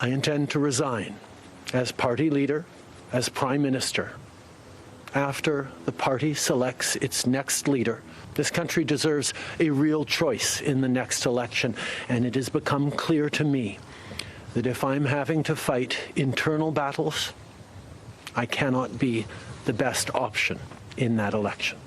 I intend to resign as party leader, as Prime Minister. After the party selects its next leader, this country deserves a real choice in the next election, and it has become clear to me that if I'm having to fight internal battles, I cannot be the best option in that election.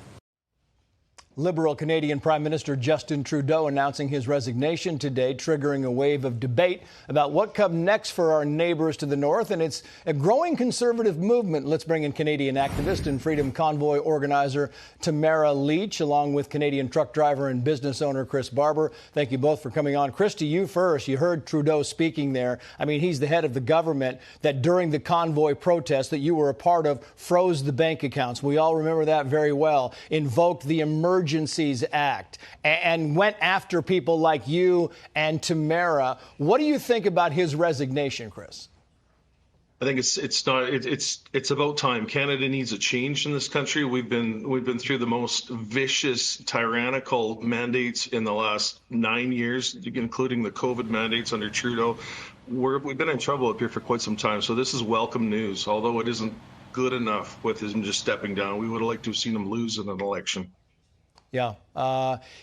Liberal Canadian Prime Minister Justin Trudeau announcing his resignation today, triggering a wave of debate about what comes next for our neighbors to the north. And it's a growing conservative movement. Let's bring in Canadian activist and Freedom Convoy organizer Tamara Lich, along with Canadian truck driver and business owner Chris Barber. Thank you both for coming on. Chris, to you first. You heard Trudeau speaking there. I mean, he's the head of the government that during the convoy protest that you were a part of froze the bank accounts. We all remember that very well. Invoked the Emergencies Act and went after people like you and Tamara. What do you think about his resignation, Chris? I think it's about time. Canada needs a change in this country. We've been through the most vicious, tyrannical mandates in the last 9 years, including the COVID mandates under Trudeau. We've been in trouble up here for quite some time. So this is welcome news. Although it isn't good enough with him just stepping down, we would have liked to have seen him lose in an election. Yeah,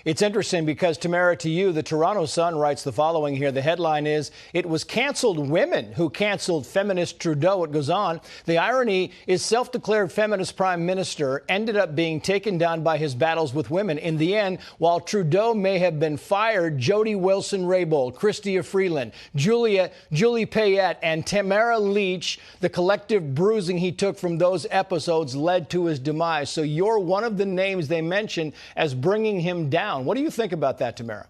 it's interesting because, Tamara, to you, the Toronto Sun writes the following here. The headline is, "It was canceled women who canceled feminist Trudeau." It goes on. The irony is self-declared feminist prime minister ended up being taken down by his battles with women. In the end, while Trudeau may have been fired, Jody Wilson-Raybould, Chrystia Freeland, Julie Payette, and Tamara Lich, the collective bruising he took from those episodes led to his demise. So you're one of the names they mentioned as bringing him down. What do you think about that, Tamara?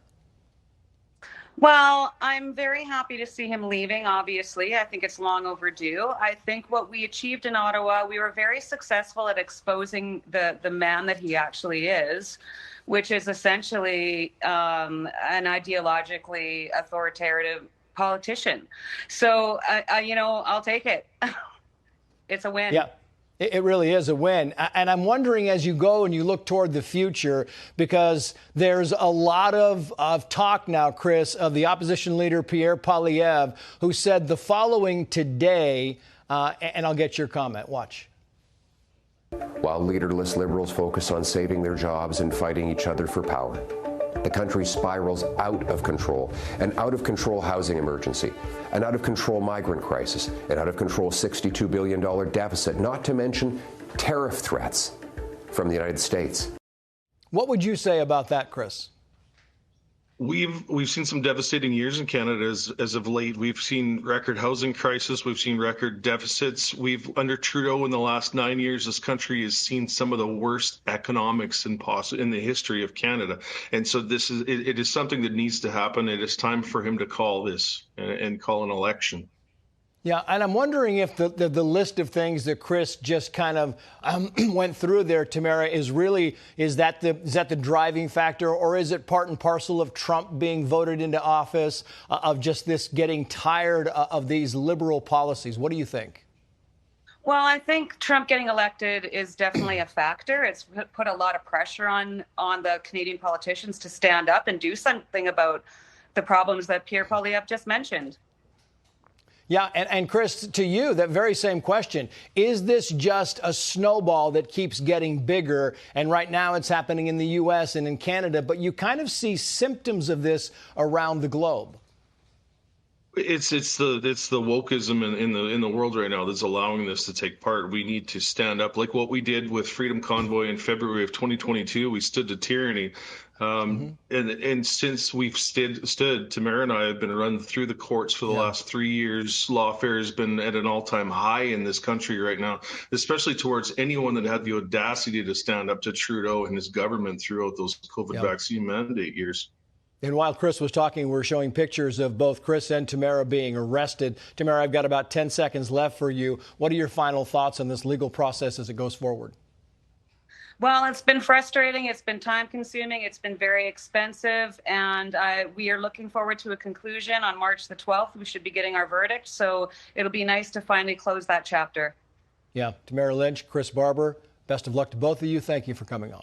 Well, I'm very happy to see him leaving, obviously. I think it's long overdue. I think what we achieved in Ottawa, we were very successful at exposing the man that he actually is, which is essentially an ideologically authoritative politician. So, I'll take it. It's a win. Yeah. It really is a win. And I'm wondering, as you go and you look toward the future, because there's a lot of talk now, Chris, of the opposition leader, Pierre Poilievre, who said the following today, and I'll get your comment. Watch. While leaderless Liberals focus on saving their jobs and fighting each other for power, the country spirals out of control, an out-of-control housing emergency, an out-of-control migrant crisis, an out-of-control $62 billion deficit, not to mention tariff threats from the United States. What would you say about that, Chris? We've seen some devastating years in Canada as of late. We've seen record housing crisis. We've seen record deficits. Under Trudeau in the last 9 years, this country has seen some of the worst economics in the history of Canada. And so it is something that needs to happen. It is time for him to call this and call an election. Yeah, and I'm wondering if the list of things that Chris just kind of went through there, Tamara, is that the driving factor, or is it part and parcel of Trump being voted into office, of just this getting tired of these liberal policies? What do you think? Well, I think Trump getting elected is definitely a factor. It's put a lot of pressure on the Canadian politicians to stand up and do something about the problems that Pierre Poilievre just mentioned. Yeah, and Chris, to you, that very same question. Is this just a snowball that keeps getting bigger? And right now it's happening in the U.S. and in Canada, but you kind of see symptoms of this around the globe. It's the wokeism in the world right now that's allowing this to take part. We need to stand up, like what we did with Freedom Convoy in February of 2022. We stood to tyranny. And since we've stood, Tamara and I have been run through the courts for the last 3 years. Lawfare has been at an all-time high in this country right now, especially towards anyone that had the audacity to stand up to Trudeau and his government throughout those COVID vaccine mandate years. And while Chris was talking, we're showing pictures of both Chris and Tamara being arrested. Tamara, I've got about 10 seconds left for you. What are your final thoughts on this legal process as it goes forward? Well, it's been frustrating. It's been time-consuming. It's been very expensive. And we are looking forward to a conclusion on March the 12th. We should be getting our verdict. So it'll be nice to finally close that chapter. Yeah. Tamara Lich, Chris Barber, best of luck to both of you. Thank you for coming on.